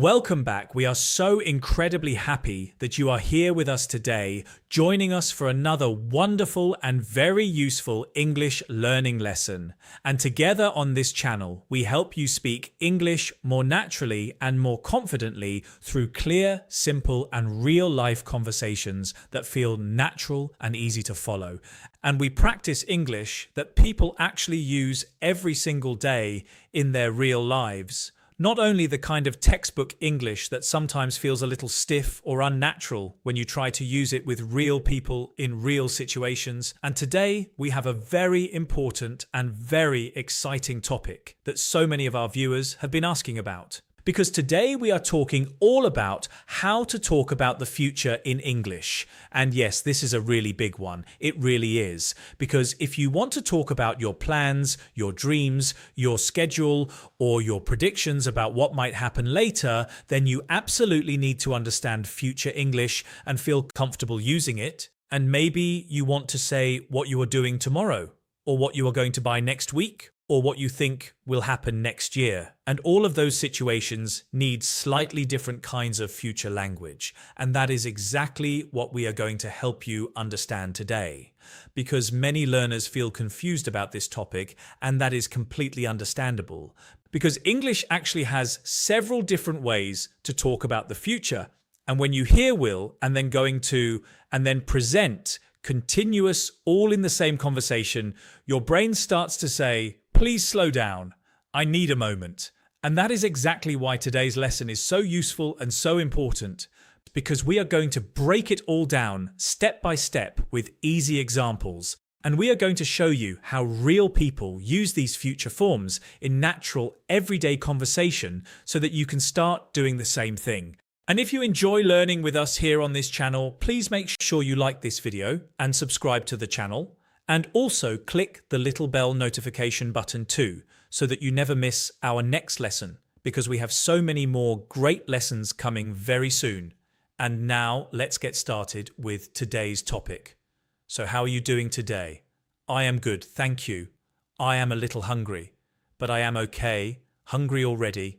Welcome back. We are so incredibly happy that you are here with us today, joining us for another wonderful and very useful English learning lesson. And together on this channel, we help you speak English more naturally and more confidently through clear, simple, and real-life conversations that feel natural and easy to follow. And we practice English that people actually use every single day in their real lives. Not only the kind of textbook English that sometimes feels a little stiff or unnatural when you try to use it with real people in real situations. And today we have a very important and very exciting topic that so many of our viewers have been asking about. Because today we are talking all about how to talk about the future in English. And yes, this is a really big one. It really is. Because if you want to talk about your plans, your dreams, your schedule, or your predictions about what might happen later, then you absolutely need to understand future English and feel comfortable using it. And maybe you want to say what you are doing tomorrow, or what you are going to buy next week, or what you think will happen next year. And all of those situations need slightly different kinds of future language. And that is exactly what we are going to help you understand today. Because many learners feel confused about this topic, and that is completely understandable. Because English actually has several different ways to talk about the future. And when you hear will, and then going to, and then present, continuous, all in the same conversation, your brain starts to say, please slow down. I need a moment. And that is exactly why today's lesson is so useful and so important, because we are going to break it all down step by step with easy examples. And we are going to show you how real people use these future forms in natural, everyday conversation so that you can start doing the same thing. And if you enjoy learning with us here on this channel, please make sure you like this video and subscribe to the channel. And also click the little bell notification button too, so that you never miss our next lesson, because we have so many more great lessons coming very soon. And now let's get started with today's topic. So how are you doing today? I am good, thank you. I am a little hungry, but I am okay. Hungry already.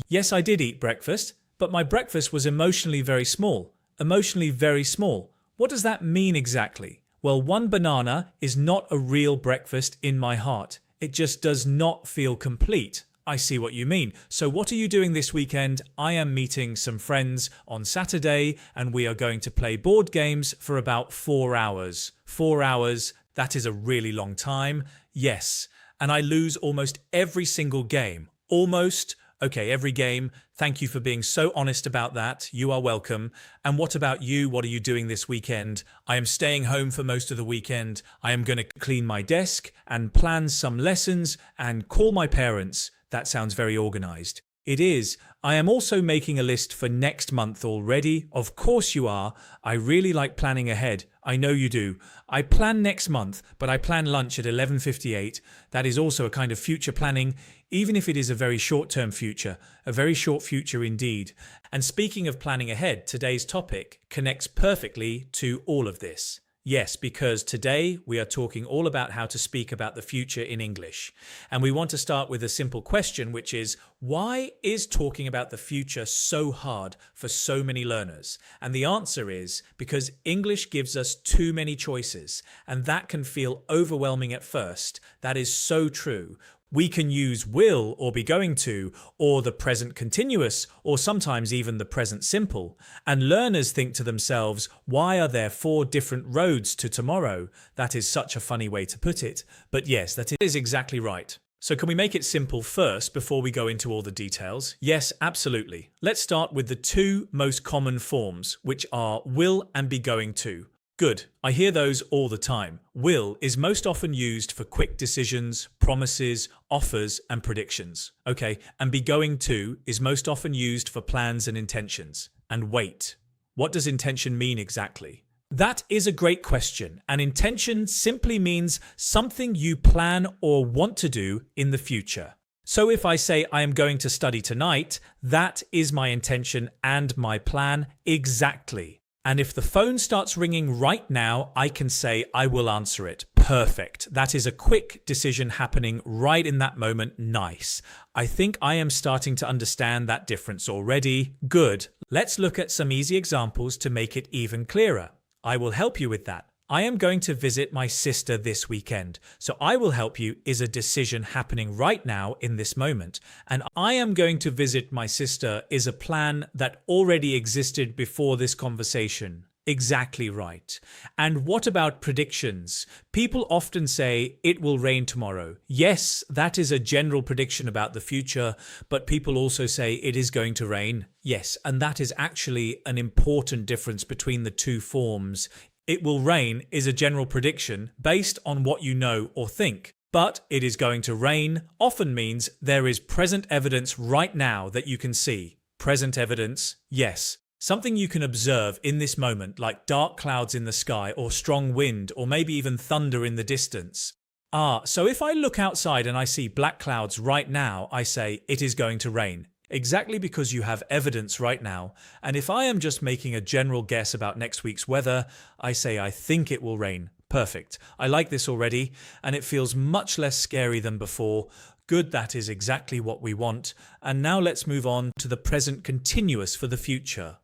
Yes, I did eat breakfast, but my breakfast was emotionally very small. Emotionally very small. What does that mean exactly? Well, one banana is not a real breakfast in my heart. It just does not feel complete. I see what you mean. So what are you doing this weekend? I am meeting some friends on Saturday and we are going to play board games for about 4 hours. 4 hours, that is a really long time. Yes, and I lose almost every single game. Almost. Okay, every game. Thank you for being so honest about that. You are welcome. And what about you? What are you doing this weekend? I am staying home for most of the weekend. I am going to clean my desk and plan some lessons and call my parents. That sounds very organized. It is. I am also making a list for next month already. Of course you are. I really like planning ahead. I know you do. I plan next month, but I plan lunch at 11:58. That is also a kind of future planning, even if it is a very short-term future, a very short future indeed. And speaking of planning ahead, today's topic connects perfectly to all of this. Yes, because today we are talking all about how to speak about the future in English. And we want to start with a simple question, which is, why is talking about the future so hard for so many learners? And the answer is because English gives us too many choices, and that can feel overwhelming at first. That is so true. We can use will or be going to, or the present continuous, or sometimes even the present simple. And learners think to themselves, why are there 4 different roads to tomorrow? That is such a funny way to put it. But yes, that is exactly right. So can we make it simple first before we go into all the details? Yes, absolutely. Let's start with the 2 most common forms, which are will and be going to. Good. I hear those all the time. Will is most often used for quick decisions, promises, offers, and predictions. Okay, and be going to is most often used for plans and intentions. And wait. What does intention mean exactly? That is a great question. And intention simply means something you plan or want to do in the future. So if I say I am going to study tonight, that is my intention and my plan exactly. And if the phone starts ringing right now, I can say I will answer it. Perfect. That is a quick decision happening right in that moment. Nice. I think I am starting to understand that difference already. Good. Let's look at some easy examples to make it even clearer. I will help you with that. I am going to visit my sister this weekend. So I will help you is a decision happening right now in this moment. And I am going to visit my sister is a plan that already existed before this conversation. Exactly right. And what about predictions? People often say it will rain tomorrow. Yes, that is a general prediction about the future, but people also say it is going to rain. Yes, and that is actually an important difference between the two forms. It will rain is a general prediction based on what you know or think. But it is going to rain often means there is present evidence right now that you can see. Present evidence, yes. Something you can observe in this moment, like dark clouds in the sky or strong wind or maybe even thunder in the distance. So if I look outside and I see black clouds right now, I say it is going to rain. Exactly because you have evidence right now. And if I am just making a general guess about next week's weather, I say I think it will rain. Perfect. I like this already, and it feels much less scary than before. Good, that is exactly what we want. And now let's move on to the present continuous for the future.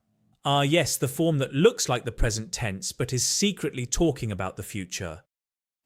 Yes, the form that looks like the present tense but is secretly talking about the future.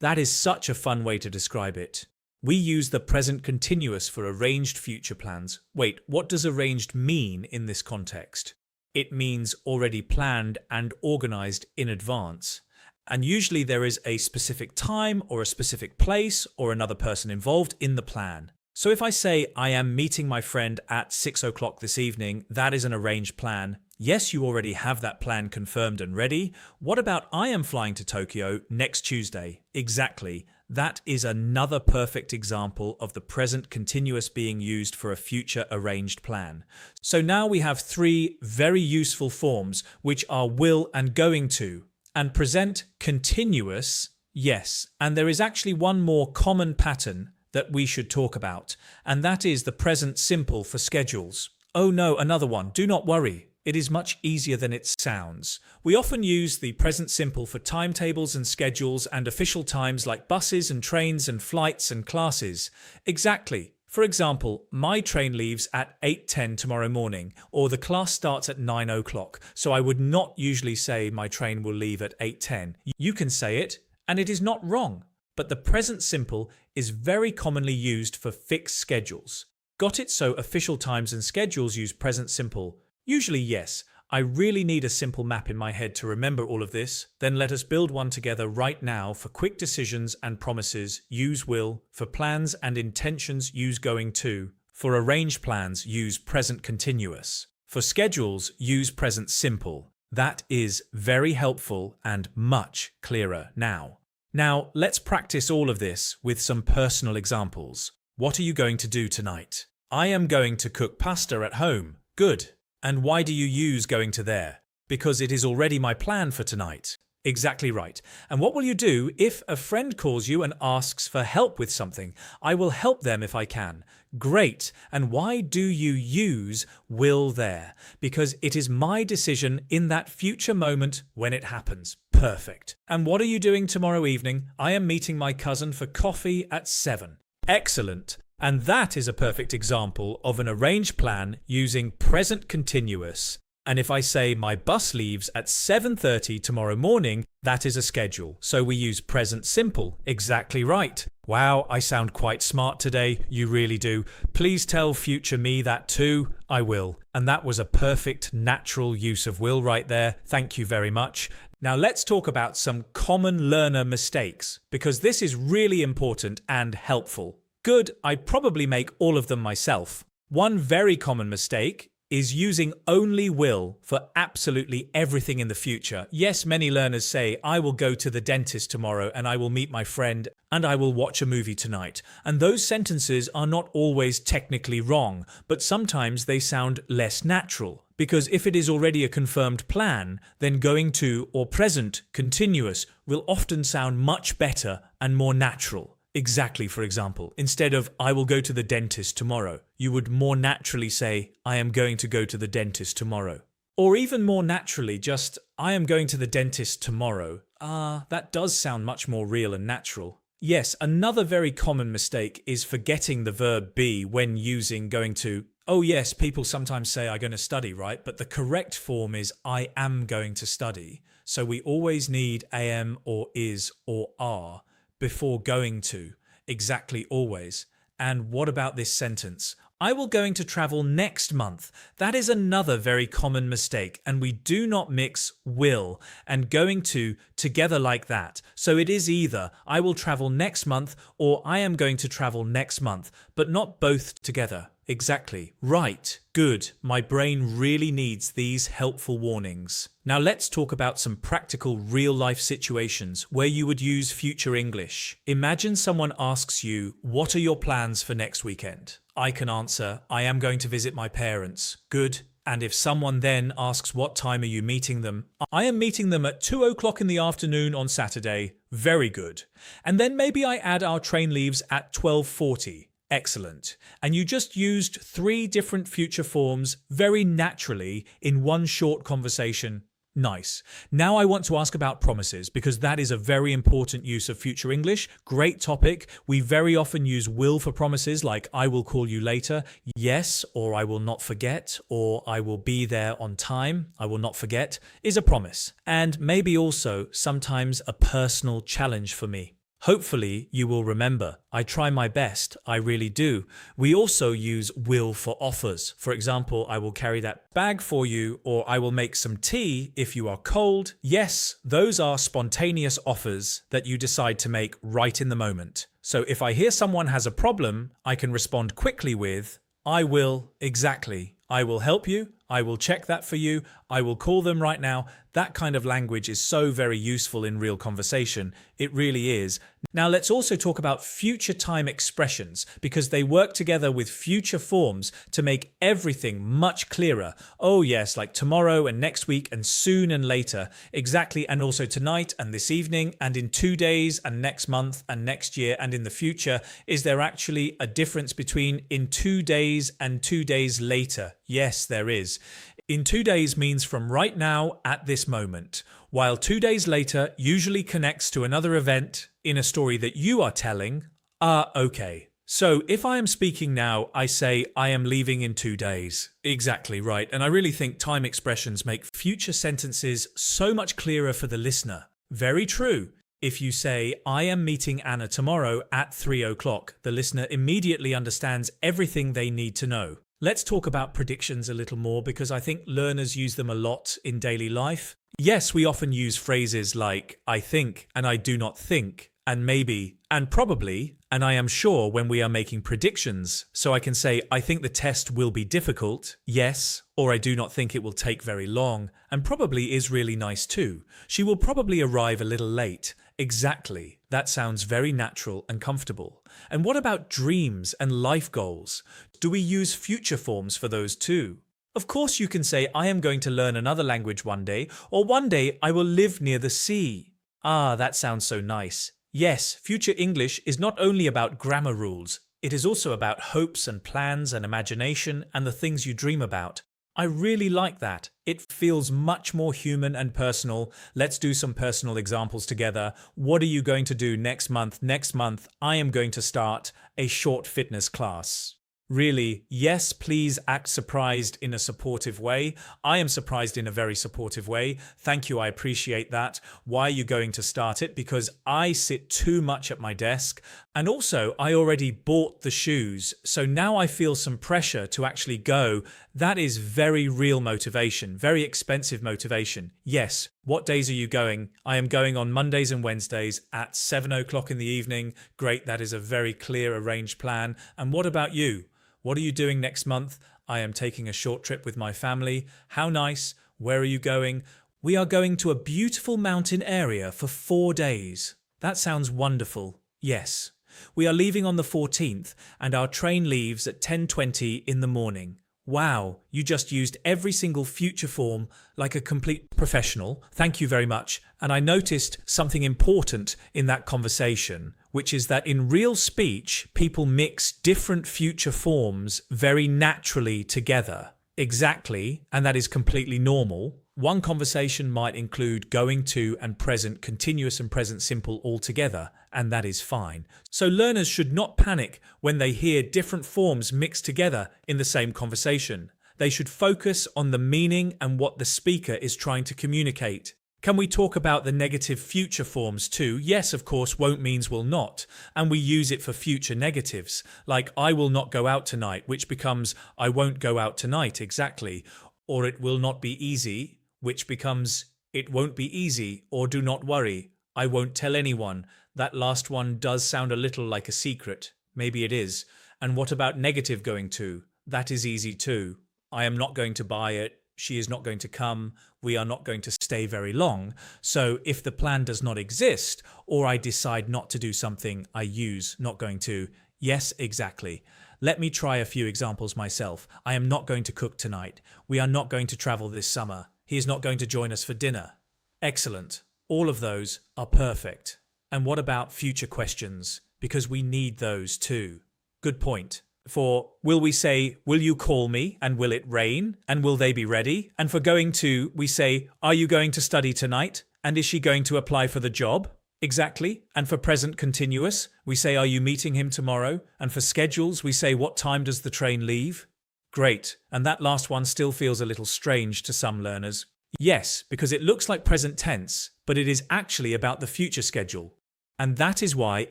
That is such a fun way to describe it. We use the present continuous for arranged future plans. Wait, what does arranged mean in this context? It means already planned and organized in advance. And usually there is a specific time or a specific place or another person involved in the plan. So if I say I am meeting my friend at 6 o'clock this evening, that is an arranged plan. Yes, you already have that plan confirmed and ready. What about I am flying to Tokyo next Tuesday? Exactly. That is another perfect example of the present continuous being used for a future arranged plan. So now we have three very useful forms, which are will and going to, and present continuous, yes. And there is actually one more common pattern that we should talk about, and that is the present simple for schedules. Oh no, another one. Do not worry. It is much easier than it sounds. We often use the present simple for timetables and schedules and official times like buses and trains and flights and classes. Exactly. For example, my train leaves at 8:10 tomorrow morning, or the class starts at 9 o'clock, so I would not usually say my train will leave at 8:10. You can say it, and it is not wrong. But the present simple is very commonly used for fixed schedules. Got it? So official times and schedules use present simple. Usually, yes. I really need a simple map in my head to remember all of this. Then let us build one together right now. For quick decisions and promises, use will. For plans and intentions, use going to. For arranged plans, use present continuous. For schedules, use present simple. That is very helpful and much clearer now. Now, let's practice all of this with some personal examples. What are you going to do tonight? I am going to cook pasta at home. Good. And why do you use going to there? Because it is already my plan for tonight. Exactly right. And what will you do if a friend calls you and asks for help with something? I will help them if I can. Great. And why do you use will there? Because it is my decision in that future moment when it happens. Perfect. And what are you doing tomorrow evening? I am meeting my cousin for coffee at 7. Excellent. And that is a perfect example of an arranged plan using present continuous. And if I say my bus leaves at 7:30 tomorrow morning, that is a schedule. So we use present simple. Exactly right. Wow, I sound quite smart today. You really do. Please tell future me that too. I will. And that was a perfect natural use of will right there. Thank you very much. Now let's talk about some common learner mistakes, because this is really important and helpful. Good, I probably make all of them myself. One very common mistake is using only will for absolutely everything in the future. Yes, many learners say, I will go to the dentist tomorrow and I will meet my friend and I will watch a movie tonight. And those sentences are not always technically wrong, but sometimes they sound less natural. Because if it is already a confirmed plan, then going to or present continuous will often sound much better and more natural. Exactly, for example, instead of I will go to the dentist tomorrow, you would more naturally say I am going to go to the dentist tomorrow. Or even more naturally, just, I am going to the dentist tomorrow. That does sound much more real and natural. Yes, another very common mistake is forgetting the verb be when using going to. Oh yes, people sometimes say I'm going to study, right? But the correct form is I am going to study. So we always need am or is or are before going to. Exactly always. And what about this sentence? I will going to travel next month. That is another very common mistake, and we do not mix will and going to together like that. So it is either I will travel next month or I am going to travel next month, but not both together. Exactly. Right. Good. My brain really needs these helpful warnings. Now let's talk about some practical real-life situations where you would use future English. Imagine someone asks you, what are your plans for next weekend? I can answer, I am going to visit my parents. Good. And if someone then asks what time are you meeting them? I am meeting them at 2 o'clock in the afternoon on Saturday. Very good. And then maybe I add our train leaves at 12:40. Excellent. And you just used 3 different future forms very naturally in one short conversation. Nice. Now I want to ask about promises because that is a very important use of future English. Great topic. We very often use will for promises like I will call you later, yes, or I will not forget, or I will be there on time, I will not forget, is a promise. And maybe also sometimes a personal challenge for me. Hopefully you will remember, I try my best, I really do. We also use will for offers. For example, I will carry that bag for you, or I will make some tea if you are cold. Yes, those are spontaneous offers that you decide to make right in the moment. So if I hear someone has a problem, I can respond quickly with, I will, exactly. I will help you. I will check that for you. I will call them right now. That kind of language is so very useful in real conversation. It really is. Now let's also talk about future time expressions because they work together with future forms to make everything much clearer. Oh yes, like tomorrow and next week and soon and later. Exactly, and also tonight and this evening and in 2 days and next month and next year and in the future. Is there actually a difference between in 2 days and 2 days later? Yes, there is. In 2 days means from right now at this moment, while 2 days later usually connects to another event in a story that you are telling. Okay. So if I am speaking now, I say I am leaving in 2 days. Exactly right. And I really think time expressions make future sentences so much clearer for the listener. Very true. If you say, I am meeting Anna tomorrow at 3 o'clock, the listener immediately understands everything they need to know. Let's talk about predictions a little more because I think learners use them a lot in daily life. Yes, we often use phrases like I think and I do not think and maybe and probably and I am sure when we are making predictions. So I can say I think the test will be difficult, yes, or I do not think it will take very long, and probably is really nice too. She will probably arrive a little late. Exactly. That sounds very natural and comfortable. And what about dreams and life goals? Do we use future forms for those too? Of course you can say I am going to learn another language one day, or one day I will live near the sea. That sounds so nice. Yes, future English is not only about grammar rules, it is also about hopes and plans and imagination and the things you dream about. I really like that. It feels much more human and personal. Let's do some personal examples together. What are you going to do next month? Next month, I am going to start a short fitness class. Really, yes, please act surprised in a supportive way. I am surprised in a very supportive way. Thank you, I appreciate that. Why are you going to start it? Because I sit too much at my desk. And also, I already bought the shoes. So now I feel some pressure to actually go. That is very real motivation, very expensive motivation. Yes, what days are you going? I am going on Mondays and Wednesdays at 7 o'clock in the evening. Great, that is a very clear arranged plan. And what about you? What are you doing next month? I am taking a short trip with my family. How nice. Where are you going? We are going to a beautiful mountain area for 4 days. That sounds wonderful. Yes. We are leaving on the 14th and our train leaves at 10:20 in the morning. Wow, you just used every single future form like a complete professional. Thank you very much. And I noticed something important in that conversation, which is that in real speech, people mix different future forms very naturally together. Exactly, and that is completely normal. One conversation might include going to and present continuous and present simple altogether, and that is fine. So learners should not panic when they hear different forms mixed together in the same conversation. They should focus on the meaning and what the speaker is trying to communicate. Can we talk about the negative future forms too? Yes, of course, won't means will not, and we use it for future negatives, like I will not go out tonight, which becomes I won't go out tonight, exactly, or it will not be easy, which becomes it won't be easy, or do not worry, I won't tell anyone. That last one does sound a little like a secret. Maybe it is. And what about negative going to? That is easy too. I am not going to buy it. She is not going to come. We are not going to stay very long. So if the plan does not exist, or I decide not to do something, I use not going to. Yes, exactly. Let me try a few examples myself. I am not going to cook tonight. We are not going to travel this summer. He is not going to join us for dinner. Excellent. All of those are perfect. And what about future questions? Because we need those too. Good point. For will we say, will you call me, and will it rain, and will they be ready? And for going to, we say, are you going to study tonight, and is she going to apply for the job? Exactly. And for present continuous, we say, are you meeting him tomorrow? And for schedules, we say, what time does the train leave? Great. And that last one still feels a little strange to some learners. Yes, because it looks like present tense, but it is actually about the future schedule. And that is why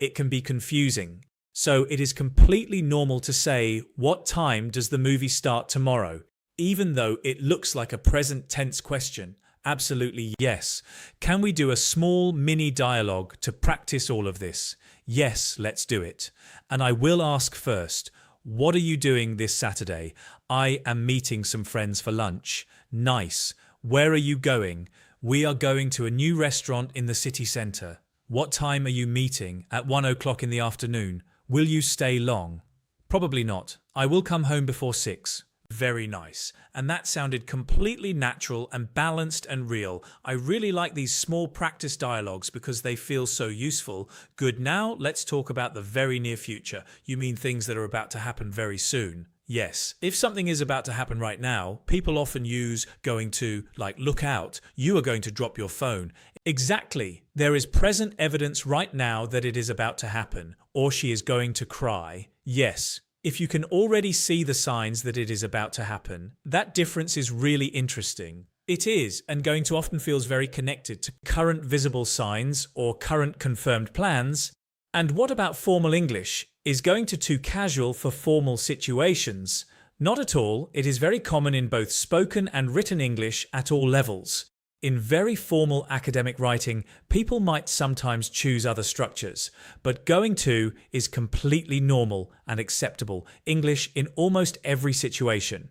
it can be confusing. So it is completely normal to say, what time does the movie start tomorrow? Even though it looks like a present tense question. Absolutely yes. Can we do a small mini dialogue to practice all of this? Yes, let's do it. And I will ask first, what are you doing this Saturday? I am meeting some friends for lunch. Nice. Where are you going? We are going to a new restaurant in the city centre. What time are you meeting? At 1 o'clock in the afternoon. Will you stay long? Probably not. I will come home before 6. Very nice. And that sounded completely natural and balanced and real. I really like these small practice dialogues because they feel so useful. Good, now let's talk about the very near future. You mean things that are about to happen very soon? Yes. If something is about to happen right now, people often use going to, like, look out, you are going to drop your phone. Exactly. There is present evidence right now that it is about to happen, or she is going to cry. Yes. If you can already see the signs that it is about to happen, that difference is really interesting. It is, and going to often feels very connected to current visible signs or current confirmed plans. And what about formal English? Is going to too casual for formal situations? Not at all. It is very common in both spoken and written English at all levels. In very formal academic writing, people might sometimes choose other structures, but going to is completely normal and acceptable English in almost every situation.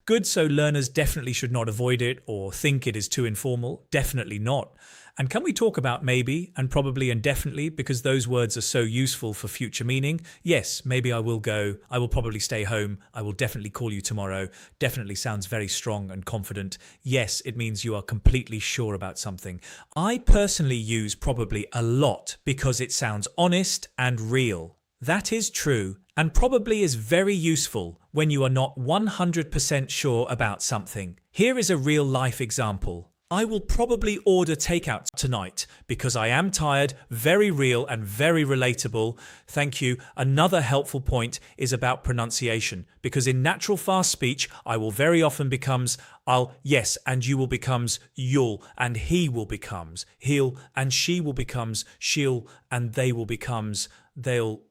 Good, so learners definitely should not avoid it or think it is too informal. Definitely not. And can we talk about maybe and probably and definitely, because those words are so useful for future meaning? Yes, maybe I will go. I will probably stay home. I will definitely call you tomorrow. Definitely sounds very strong and confident. Yes, it means you are completely sure about something. I personally use probably a lot because it sounds honest and real. That is true, and probably is very useful when you are not 100% sure about something. Here is a real-life example. I will probably order takeout tonight because I am tired, very real and very relatable. Thank you. Another helpful point is about pronunciation, because in natural fast speech, I will very often becomes I'll, yes, and you will becomes you'll, and he will becomes he'll, and she will becomes she'll, and they will becomes they'll.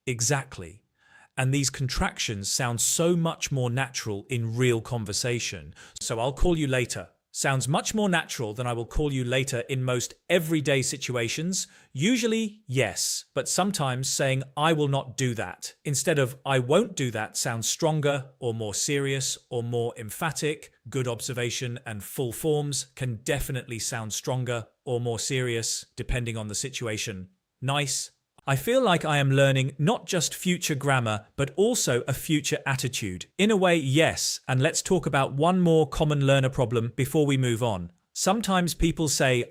Exactly. And these contractions sound so much more natural in real conversation. So I'll call you later. Sounds much more natural than I will call you later in most everyday situations. Usually, yes, but sometimes saying I will not do that instead of I won't do that sounds stronger or more serious or more emphatic. Good observation, and full forms can definitely sound stronger or more serious depending on the situation. Nice. I feel like I am learning not just future grammar, but also a future attitude. In a way, yes, and let's talk about one more common learner problem before we move on. Sometimes people say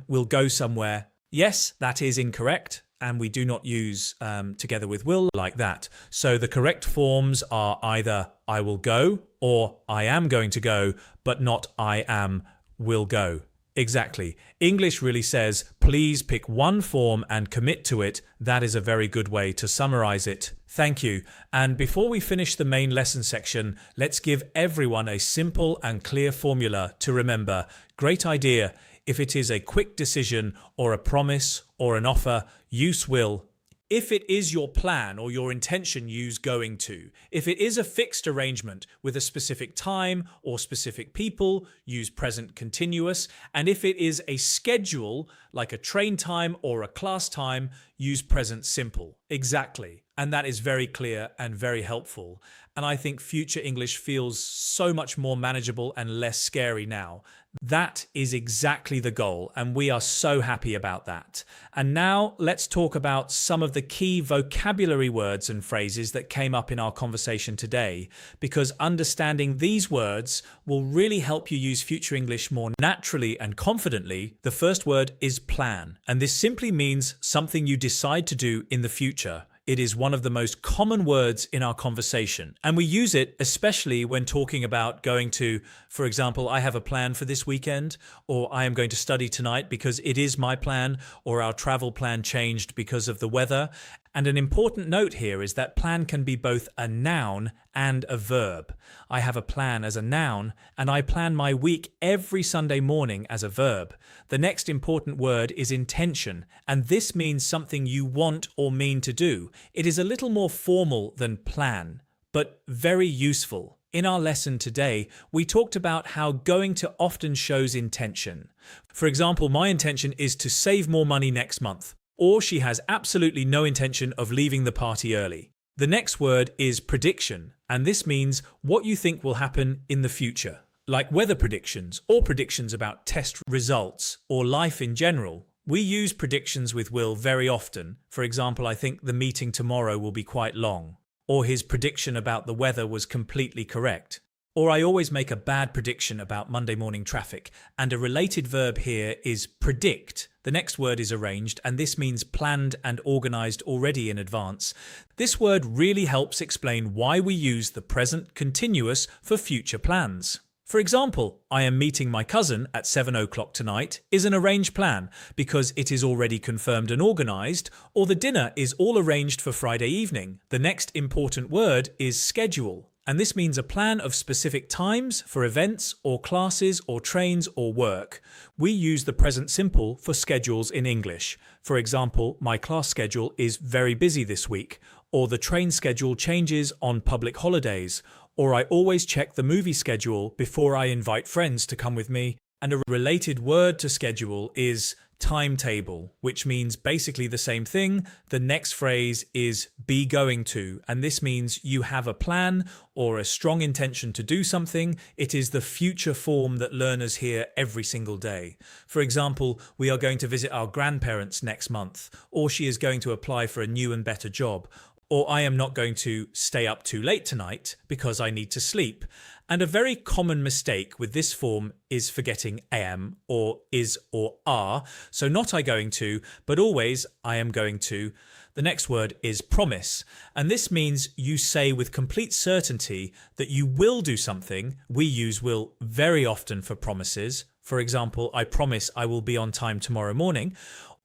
will go somewhere. Yes, that is incorrect, and we do not use together with will like that. So the correct forms are either I will go or I am going to go, but not I am will go. Exactly. English really says, please pick one form and commit to it. That is a very good way to summarize it. Thank you. And before we finish the main lesson section, let's give everyone a simple and clear formula to remember. Great idea. If it is a quick decision or a promise or an offer, use will. If it is your plan or your intention, use going to. If it is a fixed arrangement with a specific time or specific people, use present continuous. And if it is a schedule, like a train time or a class time, use present simple. Exactly. And that is very clear and very helpful. And I think future English feels so much more manageable and less scary now. That is exactly the goal, and we are so happy about that. And now let's talk about some of the key vocabulary words and phrases that came up in our conversation today, because understanding these words will really help you use future English more naturally and confidently. The first word is plan, and this simply means something you decide to do in the future. It is one of the most common words in our conversation, and we use it especially when talking about going to, for example, I have a plan for this weekend, or I am going to study tonight because it is my plan, or our travel plan changed because of the weather. And an important note here is that plan can be both a noun and a verb. I have a plan as a noun, and I plan my week every Sunday morning as a verb. The next important word is intention, and this means something you want or mean to do. It is a little more formal than plan, but very useful. In our lesson today, we talked about how going to often shows intention. For example, my intention is to save more money next month. Or she has absolutely no intention of leaving the party early. The next word is prediction, and this means what you think will happen in the future, like weather predictions or predictions about test results or life in general. We use predictions with will very often. For example, I think the meeting tomorrow will be quite long, or his prediction about the weather was completely correct. Or I always make a bad prediction about Monday morning traffic, and a related verb here is predict. The next word is arranged, and this means planned and organized already in advance. This word really helps explain why we use the present continuous for future plans. For example, I am meeting my cousin at 7 o'clock tonight is an arranged plan because it is already confirmed and organized, or the dinner is all arranged for Friday evening. The next important word is schedule. And this means a plan of specific times for events or classes or trains or work. We use the present simple for schedules in English. For example, my class schedule is very busy this week, or the train schedule changes on public holidays, or I always check the movie schedule before I invite friends to come with me. And a related word to schedule is timetable, which means basically the same thing. The next phrase is be going to, and this means you have a plan or a strong intention to do something. It is the future form that learners hear every single day. For example, we are going to visit our grandparents next month, or she is going to apply for a new and better job, or I am not going to stay up too late tonight because I need to sleep. And a very common mistake with this form is forgetting am or is or are. So not I going to, but always I am going to. The next word is promise. And this means you say with complete certainty that you will do something. We use will very often for promises. For example, I promise I will be on time tomorrow morning.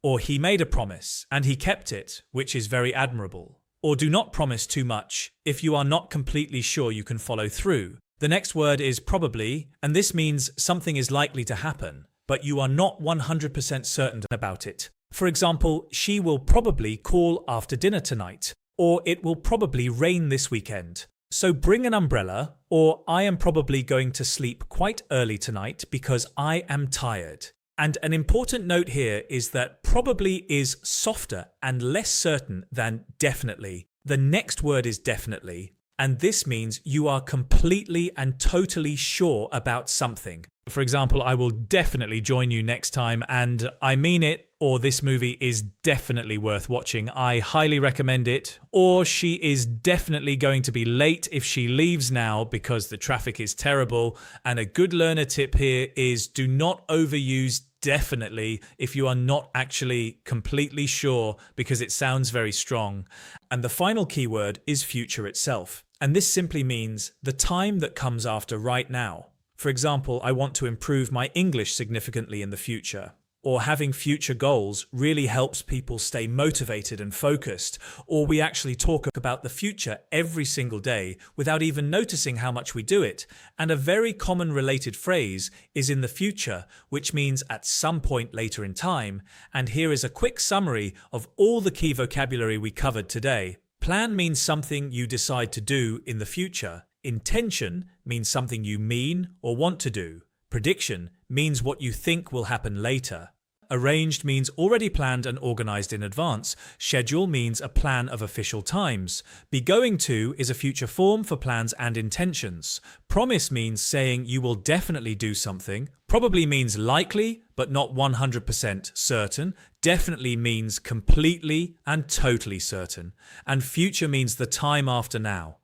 Or he made a promise and he kept it, which is very admirable. Or do not promise too much if you are not completely sure you can follow through. The next word is probably, and this means something is likely to happen, but you are not 100% certain about it. For example, she will probably call after dinner tonight, or it will probably rain this weekend. So bring an umbrella, or I am probably going to sleep quite early tonight because I am tired. And an important note here is that probably is softer and less certain than definitely. The next word is definitely. And this means you are completely and totally sure about something. For example, I will definitely join you next time, and I mean it, or this movie is definitely worth watching. I highly recommend it. Or she is definitely going to be late if she leaves now because the traffic is terrible. And a good learner tip here is do not overuse definitely if you are not actually completely sure because it sounds very strong. And the final keyword is future itself. And this simply means the time that comes after right now. For example, I want to improve my English significantly in the future. Or having future goals really helps people stay motivated and focused. Or we actually talk about the future every single day without even noticing how much we do it. And a very common related phrase is in the future, which means at some point later in time. And here is a quick summary of all the key vocabulary we covered today. Plan means something you decide to do in the future. Intention means something you mean or want to do. Prediction means what you think will happen later. Arranged means already planned and organized in advance. Schedule means a plan of official times. Be going to is a future form for plans and intentions. Promise means saying you will definitely do something. Probably means likely, but not 100% certain. Definitely means completely and totally certain. And future means the time after now.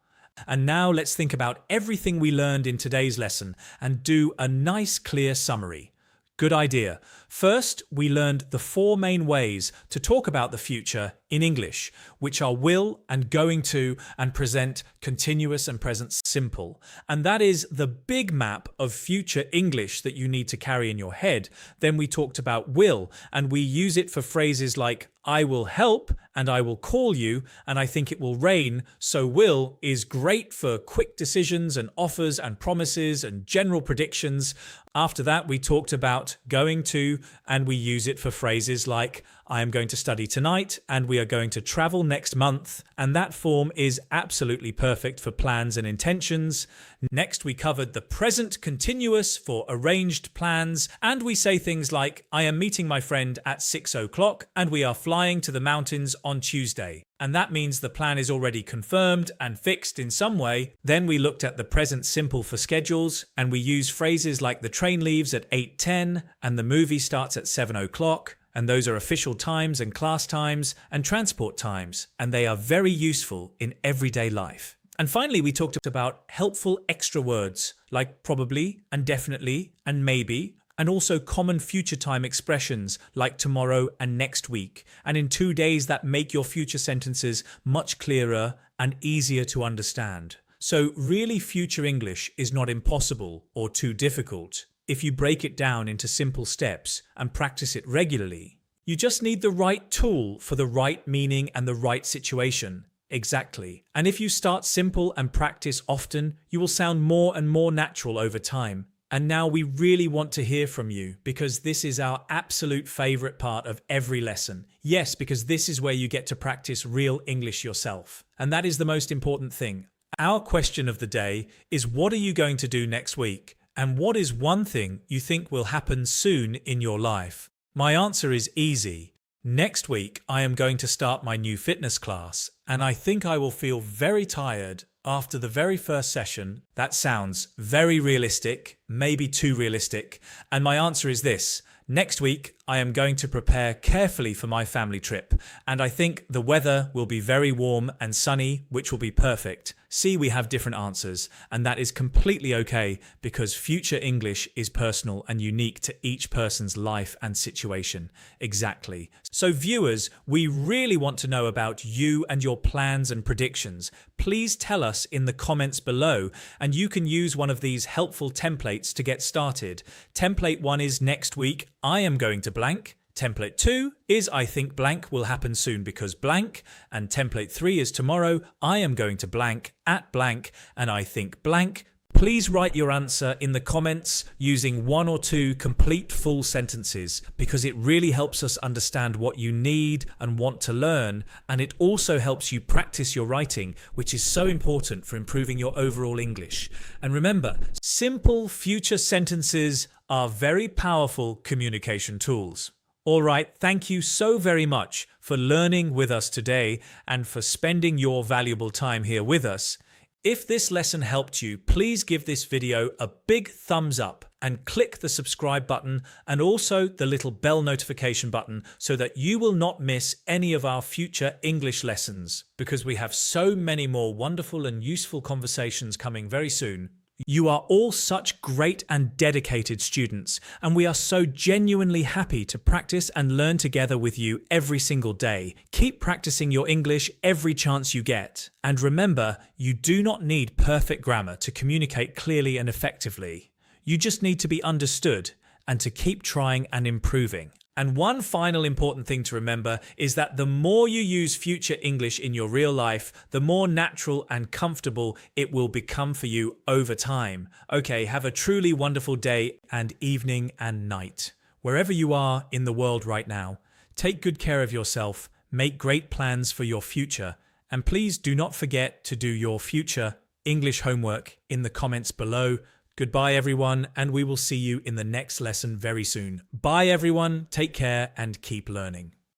And now let's think about everything we learned in today's lesson and do a nice clear summary. Good idea. First, we learned the 4 main ways to talk about the future in English, which are will and going to and present continuous and present simple. And that is the big map of future English that you need to carry in your head. Then we talked about will, and we use it for phrases like I will help and I will call you and I think it will rain. So will is great for quick decisions and offers and promises and general predictions. After that, we talked about going to, and we use it for phrases like I am going to study tonight and we are going to travel next month. And that form is absolutely perfect for plans and intentions. Next, we covered the present continuous for arranged plans. And we say things like I am meeting my friend at 6 o'clock and we are flying to the mountains on Tuesday. And that means the plan is already confirmed and fixed in some way. Then we looked at the present simple for schedules, and we use phrases like the train leaves at 8:10 and the movie starts at 7 o'clock. And those are official times and class times and transport times, and they are very useful in everyday life. And finally, we talked about helpful extra words like probably and definitely and maybe, and also common future time expressions like tomorrow and next week, and in 2 days that make your future sentences much clearer and easier to understand. So really, future English is not impossible or too difficult if you break it down into simple steps and practice it regularly. You just need the right tool for the right meaning and the right situation. Exactly. And if you start simple and practice often, you will sound more and more natural over time. And now we really want to hear from you because this is our absolute favorite part of every lesson. Yes, because this is where you get to practice real English yourself. And that is the most important thing. Our question of the day is, what are you going to do next week? And what is one thing you think will happen soon in your life? My answer is easy. Next week, I am going to start my new fitness class, and I think I will feel very tired after the very first session. That sounds very realistic, maybe too realistic. And my answer is this. Next week, I am going to prepare carefully for my family trip, and I think the weather will be very warm and sunny, which will be perfect. See, we have different answers, and that is completely okay because future English is personal and unique to each person's life and situation. Exactly. So viewers, we really want to know about you and your plans and predictions. Please tell us in the comments below, and you can use one of these helpful templates to get started. Template 1 is next week, I am going to blank. Template 2 is I think blank will happen soon because blank. And template 3 is tomorrow, I am going to blank at blank and I think blank. Please write your answer in the comments using 1 or 2 complete full sentences because it really helps us understand what you need and want to learn, and it also helps you practice your writing, which is so important for improving your overall English. And remember, simple future sentences are very powerful communication tools. All right, thank you so very much for learning with us today and for spending your valuable time here with us. If this lesson helped you, please give this video a big thumbs up and click the subscribe button and also the little bell notification button so that you will not miss any of our future English lessons because we have so many more wonderful and useful conversations coming very soon. You are all such great and dedicated students, and we are so genuinely happy to practice and learn together with you every single day. Keep practicing your English every chance you get. And remember, you do not need perfect grammar to communicate clearly and effectively. You just need to be understood and to keep trying and improving. And one final important thing to remember is that the more you use future English in your real life, the more natural and comfortable it will become for you over time. Okay, have a truly wonderful day and evening and night. Wherever you are in the world right now, take good care of yourself, make great plans for your future, and please do not forget to do your future English homework in the comments below. Goodbye everyone, and we will see you in the next lesson very soon. Bye everyone, take care and keep learning.